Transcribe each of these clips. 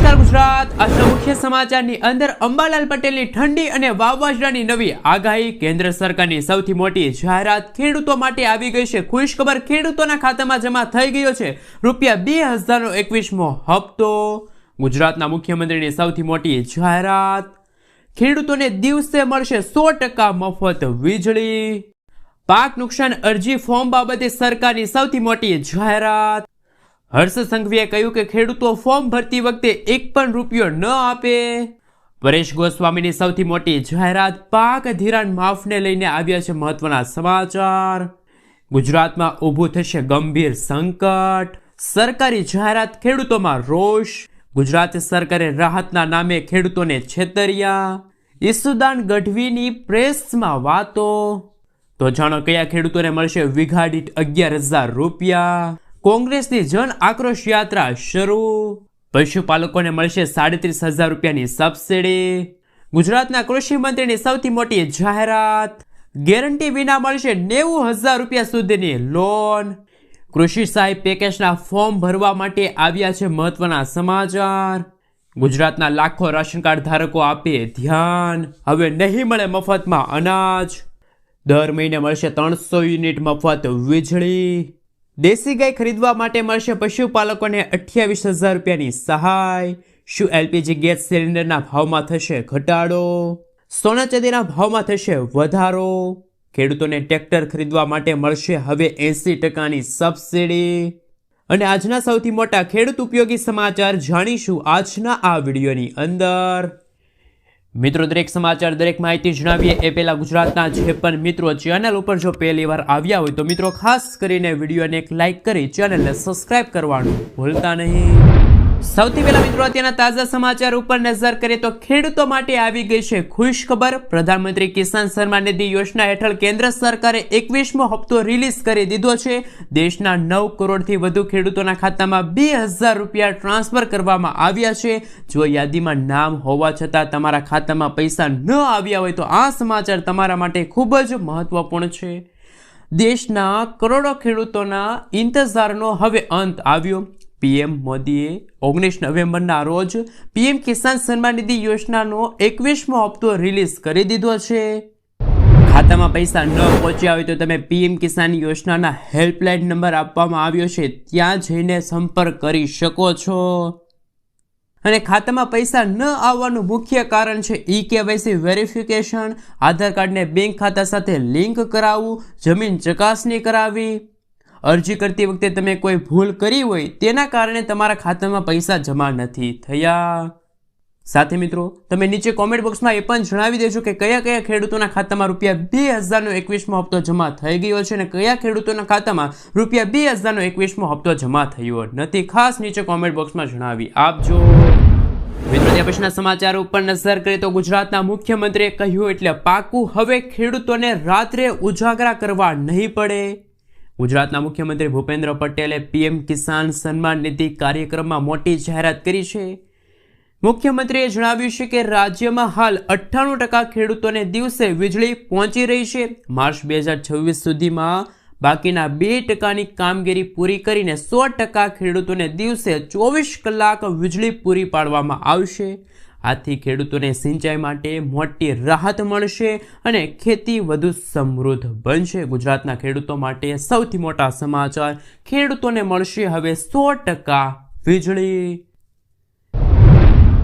નમસ્કાર ગુજરાત। આજના મુખ્ય સમાચારની અંદર અંબાલાલ પટેલની ઠંડી અને વાવાઝોડાની નવી આગાહી, કેન્દ્ર સરકારની સૌથી મોટી જાહેરાત ખેડૂતો માટે આવી ગઈ છે ખુશખબર। ખેડૂતોના ખાતામાં જમા થઈ ગયો છે ₹2021મો હપ્તો। ગુજરાતના મુખ્યમંત્રીની સૌથી મોટી જાહેરાત, ખેડૂતોને દિવસે મળશે 100% મફત વીજળી। પાક નુકસાન અરજી ફોર્મ બાબતે સરકારની સૌથી મોટી જાહેરાત। હર્ષ સંઘવીએ કહ્યું કે ખેડૂતો ફોર્મ ભરતી વખતે એક પણ રૂપિયો ન આપે। પરેશ ગોસ્વામીની સૌથી મોટી જાહેરાત, પાક ધિરાણ માફને લઈને આવ્યા છે મહત્વના સમાચાર। ગુજરાતમાં ઊભું થશે ગંભીર સંકટ, સરકારી જાહેરાત, ખેડૂતોમાં રોષ। ગુજરાત સરકારે રાહતના નામે ખેડૂતોને છેતર્યા। ઈસુદાન ગઢવીની પ્રેસમાં વાતો। તો જાણો કયા ખેડૂતોને મળશે વીઘા દીઠ ₹11,000। કોંગ્રેસની જન આક્રોશ યાત્રા શરૂ। પશુપાલકોને મળશે ₹37,000ની સબસિડી। ગુજરાતના કૃષિ મંત્રીની સૌથી મોટી જાહેરાત, ગેરંટી વિના મળશે ₹90,000 સુધીની લોન। કૃષિ સહાય પેકેજના ફોર્મ ભરવા માટે આવ્યા છે મહત્વના સમાચાર। ગુજરાતના લાખો રાશન કાર્ડ ધારકો આપે ધ્યાન, હવે નહીં મળે મફતમાં અનાજ। દર મહિને મળશે 300 યુનિટ મફત વીજળી। દેશી ગાય ખરીદવા માટે મળશે પશુપાલકોને ₹28,000ની સહાય। શું એલપીજી ગેસ સિલિન્ડરના ભાવમાં થશે ઘટાડો? સોના ચાંદીના ભાવમાં થશે વધારો? ખેડૂતોને ટ્રેક્ટર ખરીદવા માટે મળશે હવે 80%ની સબસિડી। અને આજના સૌથી મોટા ખેડૂત ઉપયોગી સમાચાર જાણીશું આજના આ વિડીયોની અંદર। મિત્રો, દરેક સમાચાર, દરેક માહિતી જણાવીએ એ પહેલા ગુજરાતના જે પણ મિત્રો ચેનલ ઉપર જો પહેલી વાર આવ્યા હોય તો મિત્રો ખાસ કરીને વિડીયોને એક લાઇક કરી ચેનલને સબસ્ક્રાઇબ કરવાનું ભૂલતા નહીં। સૌથી પહેલા મિત્રો અત્યારના તાજા સમાચાર ઉપર નજર કરીએ તો ખેડૂતો માટે આવી ગઈ છે ખુશખબર। પ્રધાનમંત્રી કિસાન સન્માન નિધિ યોજના હેઠળ કેન્દ્ર સરકારે 21મો હપ્તો રિલીઝ કરી દીધો છે। દેશના 9 કરોડથી વધુ ખેડૂતોના ખાતામાં ₹2,000 ટ્રાન્સફર કરવામાં આવ્યા છે। જો યાદીમાં નામ હોવા છતાં તમારા ખાતામાં પૈસા ન આવ્યા હોય તો આ સમાચાર તમારા માટે ખૂબ જ મહત્વપૂર્ણ છે। દેશના કરોડો ખેડૂતોના ઇંતજારનો હવે અંત આવ્યો। પીએમ મોદીએ 19 નવેમ્બરના રોજ પીએમ કિસાન સન્માન નિધિ યોજનાનો 21મો હપ્તો રિલીઝ કરી દીધો છે। ખાતામાં પૈસા ન પહોંચ્યા હોય તો તમે પીએમ કિસાન યોજનાના હેલ્પલાઇન નંબર આપવામાં આવ્યો છે ત્યાં જઈને સંપર્ક કરી શકો છો। અને ખાતામાં પૈસા ન આવવાનું મુખ્ય કારણ છે ઈ-કેવાયસી વેરિફિકેશન, આધાર કાર્ડને બેંક ખાતા સાથે લિંક કરાવવું, જમીન ચકાસણી કરાવી। અરજી કરતી વખતે તમે કોઈ ભૂલ કરી હોય તેના કારણે તમારા ખાતામાં પૈસા જમા નથી થયા। સાથે મિત્રો તમે નીચે કોમેન્ટ બોક્સમાં એ પણ જણાવી દેજો કે કયા કયા ખેડૂતોના ખાતામાં ₹2,000નો 21મો હપ્તો જમા થઈ ગયો છે અને કયા ખેડૂતોના ખાતામાં ₹2,000નો 21મો હપ્તો જમા થયો નથી। ખાસ નીચે કોમેન્ટ બોક્સમાં જણાવી આપજો। મિત્રો, ત્યાં પછીના સમાચાર ઉપર નજર કરીએ તો ગુજરાતના મુખ્યમંત્રીએ કહ્યું એટલે પાકું, હવે ખેડૂતોને રાત્રે ઉજાગરા કરવા નહીં પડે। ગુજરાતના મુખ્યમંત્રી ભૂપેન્દ્ર પટેલે પીએમ કિસાન સન્માન નિધિ કાર્યક્રમમાં મોટી જાહેરાત કરી છે। મુખ્યમંત્રીએ જણાવ્યું છે કે રાજ્યમાં હાલ 98% ખેડૂતોને દિવસે વીજળી પહોંચી રહી છે। માર્ચ 2026 સુધીમાં બાકીના 2%ની કામગીરી પૂરી કરીને 100% ખેડૂતોને દિવસે 24 કલાક વીજળી પૂરી પાડવામાં આવશે। આથી ખેડૂતોને સિંચાઈ માટે મોટી રાહત મળશે અને ખેતી વધુ સમૃદ્ધ બનશે। ગુજરાતના ખેડૂતો માટે સૌથી મોટા સમાચાર, ખેડૂતોને મળશે હવે 100% વીજળી।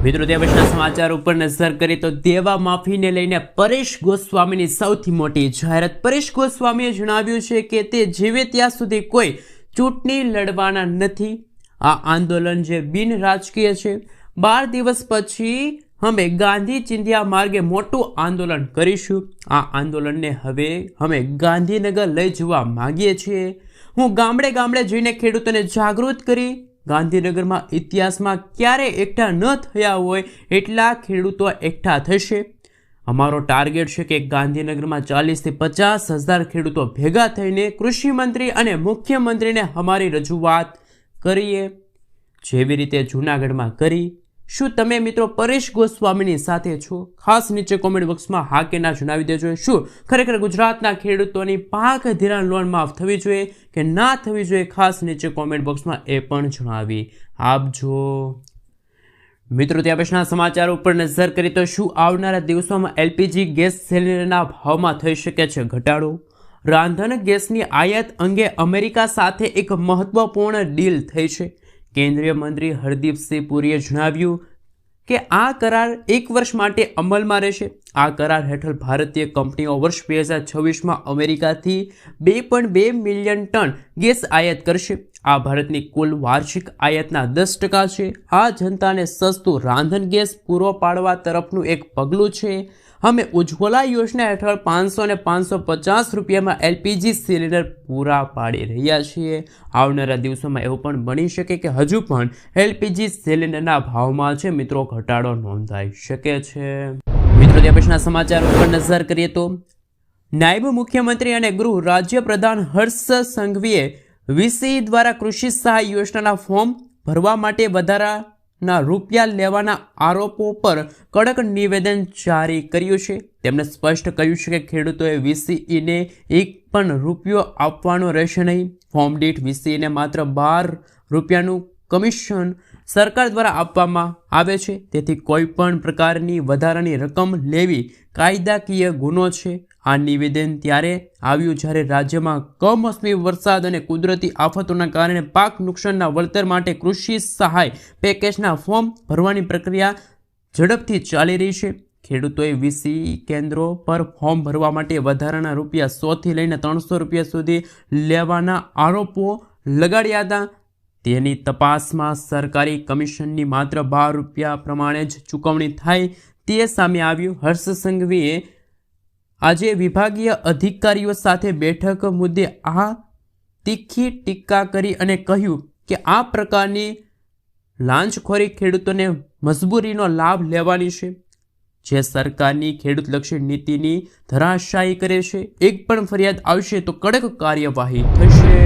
મિત્રો, ત્યાં પછીના સમાચાર ઉપર નજર કરીએ તો દેવા માફીને લઈને પરેશ ગોસ્વામીની સૌથી મોટી જાહેરાત। પરેશ ગોસ્વામીએ જણાવ્યું છે કે તે જીવે ત્યાં સુધી કોઈ ચૂંટણી લડવાના નથી। આ આંદોલન જે બિન રાજકીય છે। 12 દિવસ પછી અમે ગાંધી ચિંધ્યા માર્ગે મોટું આંદોલન કરીશું। આ આંદોલનને હવે અમે ગાંધીનગર લઈ જવા માંગીએ છીએ। હું ગામડે ગામડે જઈને ખેડૂતોને જાગૃત કરી ગાંધીનગરમાં ઇતિહાસમાં ક્યારેય એકઠા ન થયા હોય એટલા ખેડૂતો એકઠા થશે। અમારો ટાર્ગેટ છે કે ગાંધીનગરમાં 40,000 થી 50,000 ખેડૂતો ભેગા થઈને કૃષિ મંત્રી અને મુખ્યમંત્રીને અમારી રજૂઆત કરીએ, જેવી રીતે જૂનાગઢમાં કરી। શું તમે મિત્રો પરેશ ગોસ્વામીની સાથે છો? ખાસ નીચે કોમેન્ટ બોક્સમાં હા કે ના જણાવી દેજો। શું ખરેખર ગુજરાતના ખેડૂતોની પાક ધિરાણ લોન માફ થવી જોઈએ કે ના થવી જોઈએ? ખાસ નીચે કોમેન્ટ બોક્સમાં એ પણ જણાવી આપજો। મિત્રો ત્યાં પછીના સમાચાર ઉપર નજર કરીએ તો શું આવનારા દિવસોમાં એલપીજી ગેસ સિલિન્ડરના ભાવમાં થઈ શકે છે ઘટાડો? રાંધણ ગેસની આયાત અંગે અમેરિકા સાથે એક મહત્વપૂર્ણ ડીલ થઈ છે. કેન્દ્રીય મંત્રી હરદીપસિંહ પુરીએ જણાવ્યું કે આ કરાર 1 વર્ષ માટે અમલમાં રહેશે. આ કરાર હેઠળ ભારતીય કંપનીઓ વર્ષ 2026માં અમેરિકાથી 2.2 મિલિયન ટન ગેસ આયાત કરશે. આ ભારતની કુલ વાર્ષિક આયાતના 10% છે. આ જનતાને સસ્તું રાંધણ ગેસ પૂરો પાડવા તરફનું એક પગલું છે. અમે ઉજ્જવલા યોજના હેઠળ 500 અને 550 રૂપિયામાં એલપીજી સિલિન્ડર પૂરા પાડી રહ્યા છીએ. આવનારા દિવસોમાં એવું પણ બની શકે કે હજુ પણ એલપીજી સિલિન્ડરના ભાવમાં છે મિત્રો ઘટાડો નોંધાઈ શકે છે. મિત્રો ત્યાં પછીના સમાચાર ઉપર નજર કરીએ તો નાયબ મુખ્યમંત્રી અને ગૃહ રાજ્ય પ્રધાન હર્ષ સંઘવીએ વીસી દ્વારા કૃષિ સહાય યોજનાના ફોર્મ ભરવા માટે વધારાના રૂપિયા લેવાના આરોપો પર કડક નિવેદન જારી કર્યું છે. તેમણે સ્પષ્ટ કહ્યું છે કે ખેડૂતોએ વીસીઈને એક પણ રૂપિયો આપવાનો રહેશે નહીં. ફોર્મ દીઠ વીસીઈને માત્ર 12 રૂપિયાનું કમિશન સરકાર દ્વારા આપવામાં આવે છે. તેથી કોઈ પણ પ્રકારની વધારાની રકમ લેવી કાયદાકીય ગુનો છે. આ નિવેદન ત્યારે આવ્યું જ્યારે રાજ્યમાં કમોસમી વરસાદ અને કુદરતી આફતોના કારણે પાક નુકસાનના વળતર માટે કૃષિ સહાય પેકેજના ફોર્મ ભરવાની પ્રક્રિયા ઝડપથી ચાલી રહી છે. ખેડૂતોએ વીસી કેન્દ્રો પર ફોર્મ ભરવા માટે વધારાના રૂપિયા 100 થી લઈને 300 રૂપિયા સુધી લેવાના આરોપો લગાડ્યા હતા. તેની તપાસમાં સરકારી કમિશનની માત્ર 12 રૂપિયા પ્રમાણે જ ચૂકવણી થાય તે સામે આવ્યું. હર્ષ સંઘવીએ આજે વિભાગીય અધિકારીઓ સાથે બેઠક મુદ્દે આ તીખી ટીકા કરી અને કહ્યું કે આ પ્રકારની લાંચખોરી ખેડૂતોને મજબૂરીનો લાભ લેવાની છે, જે સરકારની ખેડૂતલક્ષી નીતિની ધરાશાયી કરે છે. એક પણ ફરિયાદ આવશે તો કડક કાર્યવાહી થશે.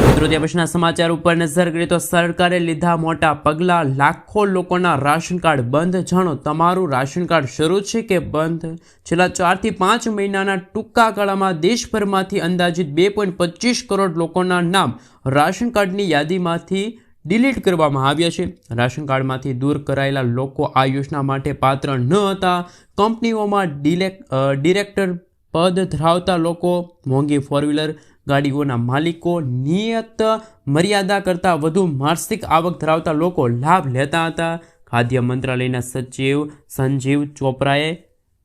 મિત્રો ત્યાં પછીના સમાચાર ઉપર નજર કરીએ તો સરકારે લીધા મોટા પગલાં. લાખો લોકોના રાશન કાર્ડ બંધ. જાણો તમારું રાશન કાર્ડ શરૂ છે કે બંધ? છેલ્લા 4 થી 5 મહિનાના ટૂંકા ગાળામાં દેશભરમાંથી અંદાજિત 2.25 કરોડ લોકોના નામ રાશન કાર્ડની યાદીમાંથી ડિલીટ કરવામાં આવ્યા છે. રાશન કાર્ડમાંથી દૂર કરાયેલા લોકો આ યોજના માટે પાત્ર ન હતા. કંપનીઓમાં ડિરેક્ટર પદ ધરાવતા લોકો, મોંઘી 4-વ્હીલર ગાડીઓના માલિકો, નિયત મર્યાદા કરતાં વધુ માસિક આવક ધરાવતા લોકો લાભ લેતા હતા. ખાદ્ય મંત્રાલયના સચિવ સંજીવ ચોપરાએ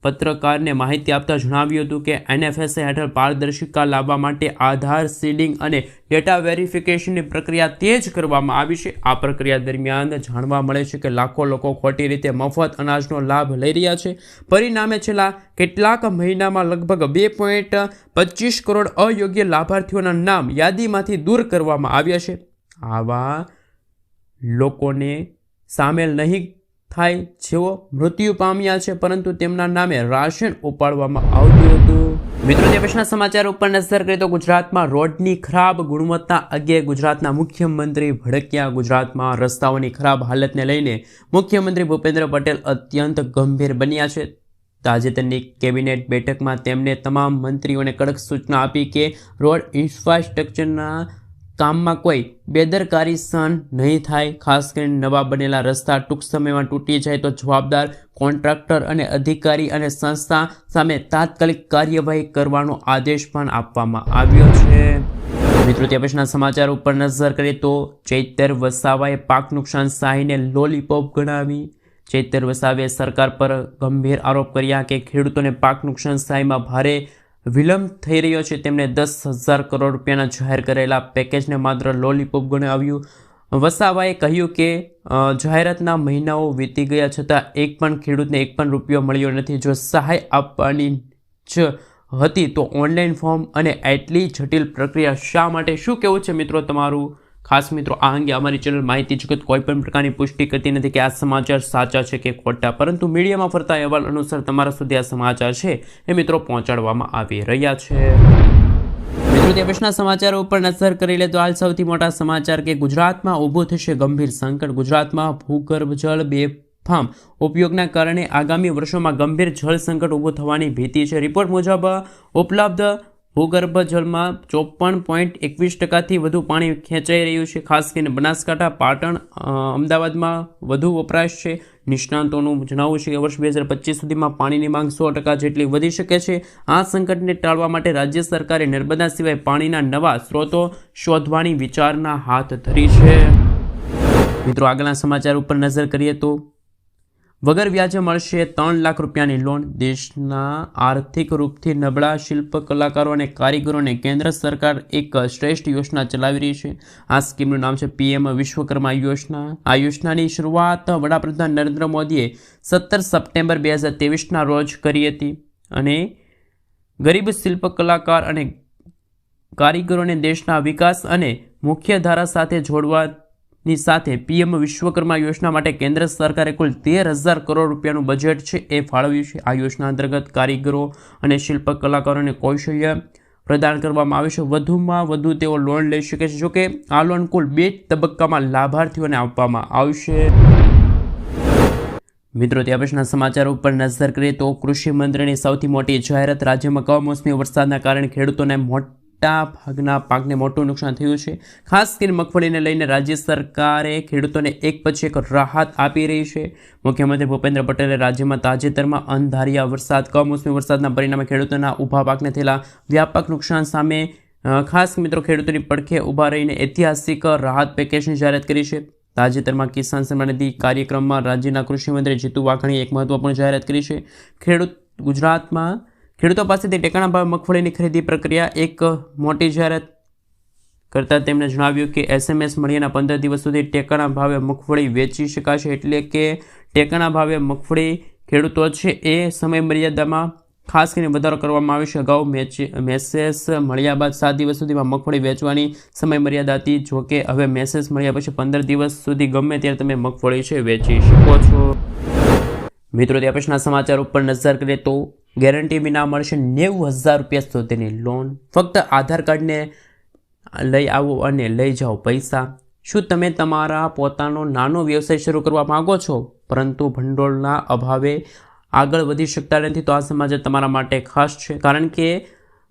પત્રકારને માહિતી આપતા જણાવ્યું હતું કે એનએફએસએ હેઠળ પારદર્શિતા લાવવા માટે આધાર સીડિંગ અને ડેટા વેરિફિકેશનની પ્રક્રિયા તેજ કરવામાં આવી છે. આ પ્રક્રિયા દરમિયાન જાણવા મળે છે કે લાખો લોકો ખોટી રીતે મફત અનાજનો લાભ લઈ રહ્યા છે. પરિણામે છેલ્લા કેટલાક મહિનામાં લગભગ 2.25 કરોડ અયોગ્ય લાભાર્થીઓના નામ યાદીમાંથી દૂર કરવામાં આવ્યા છે. આવા લોકોને સામેલ નહીં થાય જેઓ મૃત્યુ પામ્યા છે પરંતુ તેમના નામે રાશન ઉપાડવામાં આવતું હતું. મિત્રો તે પછીના સમાચાર ઉપર નજર કરીએ તો ગુજરાતમાં રોડની ખરાબ ગુણવત્તા અંગે ગુજરાતના મુખ્યમંત્રી ભડક્યા. ગુજરાતમાં રસ્તાઓની ખરાબ હાલતને લઈને મુખ્યમંત્રી ભૂપેન્દ્ર પટેલ અત્યંત ગંભીર બન્યા છે. તાજેતરની કેબિનેટ બેઠકમાં તેમણે તમામ મંત્રીઓને કડક સૂચના આપી કે રોડ ઇન્ફ્રાસ્ટ્રક્ચરના કામમાં કોઈ બેદરકારી સહન નહીં થાય. ખાસ કરીને નવા બનેલા રસ્તા ટૂંક સમયમાં તૂટી જાય તો જવાબદાર કોન્ટ્રાક્ટર અને અધિકારી અને સંસ્થા સામે તાત્કાલિક કાર્યવાહી કરવાનો આદેશ પણ આપવામાં આવ્યો છે. મિત્રો તે પછીના સમાચાર ઉપર નજર કરીએ તો ચૈતર વસાવાએ પાક નુકસાન સહાયને લોલીપોપ ગણાવી. ચૈતર વસાવાએ સરકાર પર ગંભીર આરોપ કર્યા કે ખેડૂતોને પાક નુકસાન સહાયમાં ભારે વિલંબ થઈ રહ્યો છે. તેમણે 10,000 કરોડ રૂપિયાના જાહેર કરેલા પેકેજને માત્ર લોલીપોપ ગણાવ્યું. વસાવાએ કહ્યું કે જાહેરાતના મહિનાઓ વીતી ગયા છતાં એક પણ ખેડૂતને એક પણ રૂપિયો મળ્યો નથી. જો સહાય આપવાની જ હતી તો ઓનલાઈન ફોર્મ અને એટલી જટિલ પ્રક્રિયા શા માટે? શું કહેવું છે મિત્રો તમારું? ખાસ મિત્રો આ અંગે અમારી ચેનલ માહિતી જગત કોઈ પણ પ્રકારની પુષ્ટિ કરતી નથી કે આ સમાચાર સાચા છે કે ખોટા, પરંતુ મીડિયામાં ફરતા અહેવાલ અનુસાર તમારા સુધી આ સમાચાર છે એ મિત્રો પહોંચાડવામાં આવી રહ્યા છે. મિત્રો તે પછીના સમાચારો ઉપર નજર કરી લે તો હાલ સૌથી મોટા સમાચાર કે ગુજરાતમાં ઊભું થશે ગંભીર સંકટ. ગુજરાતમાં ભૂગર્ભ જળ બેફામ ઉપયોગના કારણે આગામી વર્ષોમાં ગંભીર જળ સંકટ ઊભું થવાની ભીતિ છે. રિપોર્ટ મુજબ ઉપલબ્ધ ભૂગર્ભ જળમાં 54.21% વધુ પાણી ખેંચાઈ રહ્યું છે. ખાસ કરીને બનાસકાંઠા, પાટણ, અમદાવાદમાં વધુ વપરાશ છે. નિષ્ણાંતોનું જણાવવું છે કે વર્ષ 2025 સુધીમાં પાણીની માંગ 100% જેટલી વધી શકે છે. આ સંકટને ટાળવા માટે રાજ્ય સરકારે નર્મદા સિવાય પાણીના નવા સ્ત્રોતો શોધવાની વિચારણા હાથ ધરી છે. મિત્રો, આગળના સમાચાર ઉપર નજર કરીએ તો વગર વ્યાજે મળશે 3 લાખ રૂપિયાની લોન. દેશના આર્થિક રૂપથી નબળા શિલ્પ કલાકારો અને કારીગરોને કેન્દ્ર સરકાર એક શ્રેષ્ઠ યોજના ચલાવી રહી છે. આ સ્કીમનું નામ છે PM વિશ્વકર્મા યોજના. આ યોજનાની શરૂઆત વડાપ્રધાન નરેન્દ્ર મોદીએ 17 સપ્ટેમ્બર 2023ના રોજ કરી હતી અને ગરીબ શિલ્પ કલાકાર અને કારીગરોને દેશના વિકાસ અને મુખ્ય ધારા સાથે જોડવાની સાથે PM વિશ્વકર્મા યોજના માટે કેન્દ્ર સરકારે કુલ 13,000 કરોડ રૂપિયાનું બજેટ છે એ ફાળવ્યું છે. આ યોજના અંતર્ગત કારીગરો અને શિલ્પ કલાકારોને કૌશલ્ય પ્રદાન કરવામાં આવે છે. વધુમાં વધુ તેઓ લોન લઈ શકે છે. જોકે આ લોન કુલ 2 તબક્કામાં લાભાર્થીઓને આપવામાં આવશે. મિત્રો, ત્યાં પછીના સમાચાર ઉપર નજર કરીએ તો કૃષિ મંત્રીની સૌથી મોટી જાહેરાત. રાજ્યમાં કમોસમી વરસાદના કારણે ખેડૂતોને મોટા ભાગના પાકને મોટું નુકસાન થયું છે. ખાસ કરીને મગફળીને લઈને રાજ્ય સરકારે ખેડૂતોને એક પછી એક રાહત આપી રહી છે. મુખ્યમંત્રી ભૂપેન્દ્ર પટેલે રાજ્યમાં તાજેતરમાં અણધાર્યા વરસાદ, કમોસમી વરસાદના પરિણામે ખેડૂતોના ઊભા પાકને થયેલા વ્યાપક નુકસાન સામે ખાસ મિત્રો ખેડૂતોની પડખે ઊભા રહીને ઐતિહાસિક રાહત પેકેજની જાહેરાત કરી છે. તાજેતરમાં કિસાન સન્માન નિધિ કાર્યક્રમમાં રાજ્યના કૃષિમંત્રી જીતુ વાઘાણીએ એક મહત્વપૂર્ણ જાહેરાત કરી છે. ગુજરાતમાં ખેડૂતો પાસેથી ટેકાના ભાવે મગફળીની ખરીદી પ્રક્રિયા એક મોટી જાહેરાત કરતાં તેમણે જણાવ્યું કે SMS મળ્યાના 15 દિવસ સુધી ટેકાના ભાવે મગફળી વેચી શકાશે. એટલે કે ટેકાના ભાવે મગફળી ખેડૂતો છે એ સમય મર્યાદામાં ખાસ કરીને વધારો કરવામાં આવ્યો છે. અગાઉ મેસેજ મળ્યા બાદ 7 દિવસ સુધીમાં મગફળી વેચવાની સમય મર્યાદા હતી. જોકે હવે મેસેજ મળ્યા પછી 15 દિવસ સુધી ગમે ત્યારે તમે મગફળી છે વેચી શકો છો. મિત્રો, ત્યાં પછીના સમાચાર ઉપર નજર કરીએ તો ગેરંટી વિના મળશે 90,000 રૂપિયા સુધીની લોન. ફક્ત આધાર કાર્ડને લઈ આવો અને લઈ જાઓ પૈસા. શું તમે તમારા પોતાનો નાનો વ્યવસાય શરૂ કરવા માંગો છો પરંતુ ભંડોળના અભાવે આગળ વધી શકતા નથી? તો આ સમાચાર તમારા માટે ખાસ છે, કારણ કે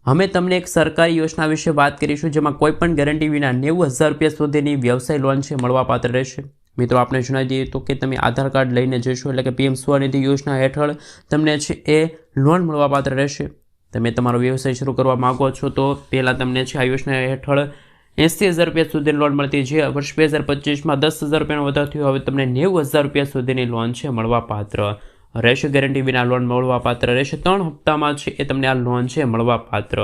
અમે તમને એક સરકારી યોજના વિશે વાત કરીશું જેમાં કોઈ પણ ગેરંટી વિના 90,000 રૂપિયા સુધીની વ્યવસાય લોન છે મળવાપાત્ર રહેશે. મિત્રો, આપણે જણાવી દઈએ તો કે તમે આધાર કાર્ડ લઈને જશો એટલે કે PM સ્વનિધિ યોજના હેઠળ તમને છે એ લોન મળવાપાત્ર રહેશે. તમે તમારો વ્યવસાય શરૂ કરવા માગો છો તો પહેલાં તમને છે આ યોજના હેઠળ 80,000 રૂપિયા સુધીની લોન મળતી. જે વર્ષ 2025માં 10,000 રૂપિયાનો વધારો થયો, હવે તમને 90,000 રૂપિયા સુધીની લોન છે મળવાપાત્ર રહેશે. ગેરંટી વિના લોન મળવાપાત્ર રહેશે. 3 હપ્તામાં છે એ તમને આ લોન છે મળવાપાત્ર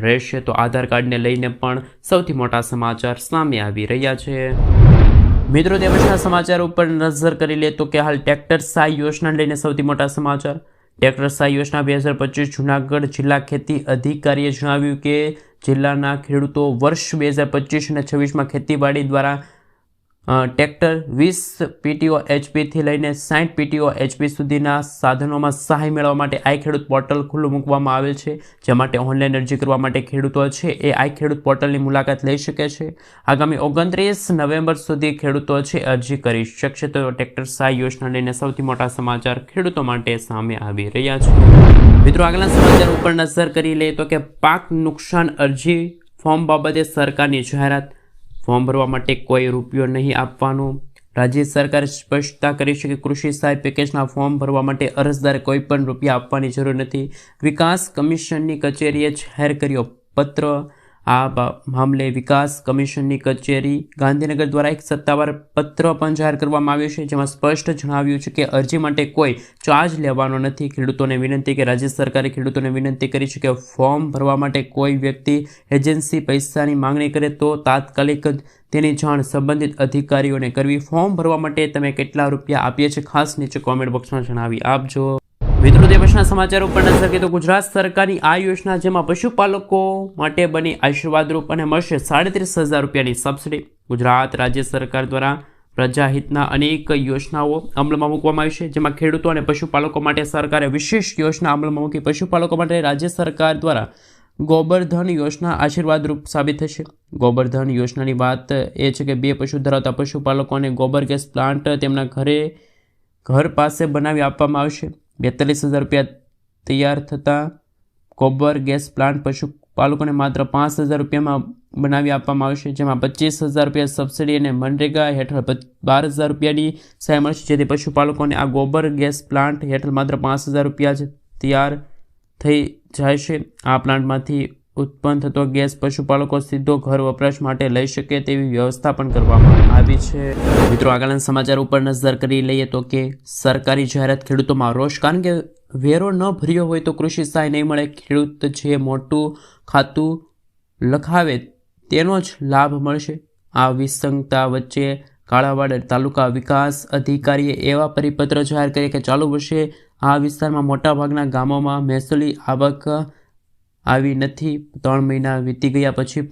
રહેશે. તો આધાર કાર્ડને લઈને પણ સૌથી મોટા સમાચાર સામે આવી રહ્યા છે. મિત્રો, તે પછીના સમાચાર ઉપર નજર કરી લે તો કે હાલ ટ્રેક્ટર સહાય યોજનાને લઈને સૌથી મોટા સમાચાર. ટ્રેક્ટર સહાય યોજના 2025 જૂનાગઢ જિલ્લા ખેતી અધિકારીએ જણાવ્યું કે જિલ્લાના ખેડૂતો વર્ષ 2025 અને 26માં ખેતીવાડી દ્વારા ટ્રેક્ટર 20 PTO HPથી લઈને 60 PTO HP સુધીના સાધનોમાં સહાય મેળવવા માટે આઈ ખેડૂત પોર્ટલ ખુલ્લું મૂકવામાં આવેલ છે. જે માટે ઓનલાઈન અરજી કરવા માટે ખેડૂતો છે એ આઈ ખેડૂત પોર્ટલની મુલાકાત લઈ શકે છે. આગામી 29 નવેમ્બર સુધી ખેડૂતો છે અરજી કરી શકશે. તો ટ્રેક્ટર સહાય યોજના લઈને સૌથી મોટા સમાચાર ખેડૂતો માટે સામે આવી રહ્યા છે. મિત્રો, આગળના સમાચાર ઉપર નજર કરી લે તો કે પાક નુકસાન અરજી ફોર્મ બાબતે સરકારની જાહેરાત. ફોર્મ ભરવા માટે કોઈ રૂપિયો નહીં આપવાનો. રાજ્ય સરકારે સ્પષ્ટતા કરી છે કે કૃષિ સહાય પેકેજના ફોર્મ ભરવા માટે અરજદારે કોઈ પણ રૂપિયા આપવાની જરૂર નથી. વિકાસ કમિશનની કચેરીએ જાહેર કર્યો પત્ર. આ મામલે વિકાસ કમિશનની કચેરી ગાંધીનગર દ્વારા એક સત્તાવાર પત્ર પણ જાહેર કરવામાં આવ્યો છે જેમાં સ્પષ્ટ જણાવ્યું છે કે અરજી માટે કોઈ ચાર્જ લેવાનો નથી. ખેડૂતોને વિનંતી કે રાજ્ય સરકારે ખેડૂતોને વિનંતી કરી છે કે ફોર્મ ભરવા માટે કોઈ વ્યક્તિ એજન્સી પૈસાની માંગણી કરે તો તાત્કાલિક તેની જાણ સંબંધિત અધિકારીઓને કરવી. ફોર્મ ભરવા માટે તમે કેટલા રૂપિયા આપીએ છીએ ખાસ નીચે કોમેન્ટ બોક્સમાં જણાવી આપજો. મિત્રો, તે પછીના સમાચાર ઉપર નજર કરીએ તો ગુજરાત સરકારની આ યોજના જેમાં પશુપાલકો માટે બની આશીર્વાદરૂપ અને મળશે 37,000 રૂપિયાની સબસિડી. ગુજરાત રાજ્ય સરકાર દ્વારા પ્રજાહિતના અનેક યોજનાઓ અમલમાં મૂકવામાં આવી છે જેમાં ખેડૂતો અને પશુપાલકો માટે સરકારે વિશેષ યોજના અમલમાં મૂકી. પશુપાલકો માટે રાજ્ય સરકાર દ્વારા ગોબરધન યોજના આશીર્વાદરૂપ સાબિત થશે. ગોબરધન યોજનાની વાત એ છે કે 2 પશુ ધરાવતા પશુપાલકોને ગોબર ગેસ પ્લાન્ટ તેમના ઘર પાસે બનાવી આપવામાં આવશે. 42,000 રૂપિયા તૈયાર થતા ગોબર ગેસ પ્લાન્ટ પશુપાલકોને માત્ર 5,000 રૂપિયામાં બનાવી આપવામાં આવશે, જેમાં 25,000 રૂપિયા સબસિડી અને મનરેગા હેઠળ 12,000 રૂપિયાની સહાય મળશે, જેથી પશુપાલકોને આ ગોબર ગેસ પ્લાન્ટ હેઠળ માત્ર 5,000 રૂપિયા જ તૈયાર થઈ જાય છે. આ પ્લાન્ટમાંથી ઉત્પન્ન થતો ગેસ પશુપાલકો સીધો ઘર વપરાશ માટે લઈ શકે તેવી વ્યવસ્થા પણ કરવામાં આવી છે. મિત્રો, આગળના સમાચાર ઉપર નજર કરી લઈએ તો કે સરકારી જાહેરાત ખેડૂતોમાં રોષ, કારણ કે વેરો ન ભર્યો હોય તો કૃષિ સહાય નહીં મળે. ખેડૂત જે મોટું ખાતું લખાવે તેનો જ લાભ મળશે. આ વિસંગતતા વચ્ચે કાળાવાડ તાલુકા વિકાસ અધિકારીએ એવા પરિપત્ર જાહેર કર્યા કે ચાલુ વર્ષે આ વિસ્તારમાં મોટાભાગના ગામોમાં મહેસૂલી આવક આવી નથી. 3 મહિના વીતી ગયા પછી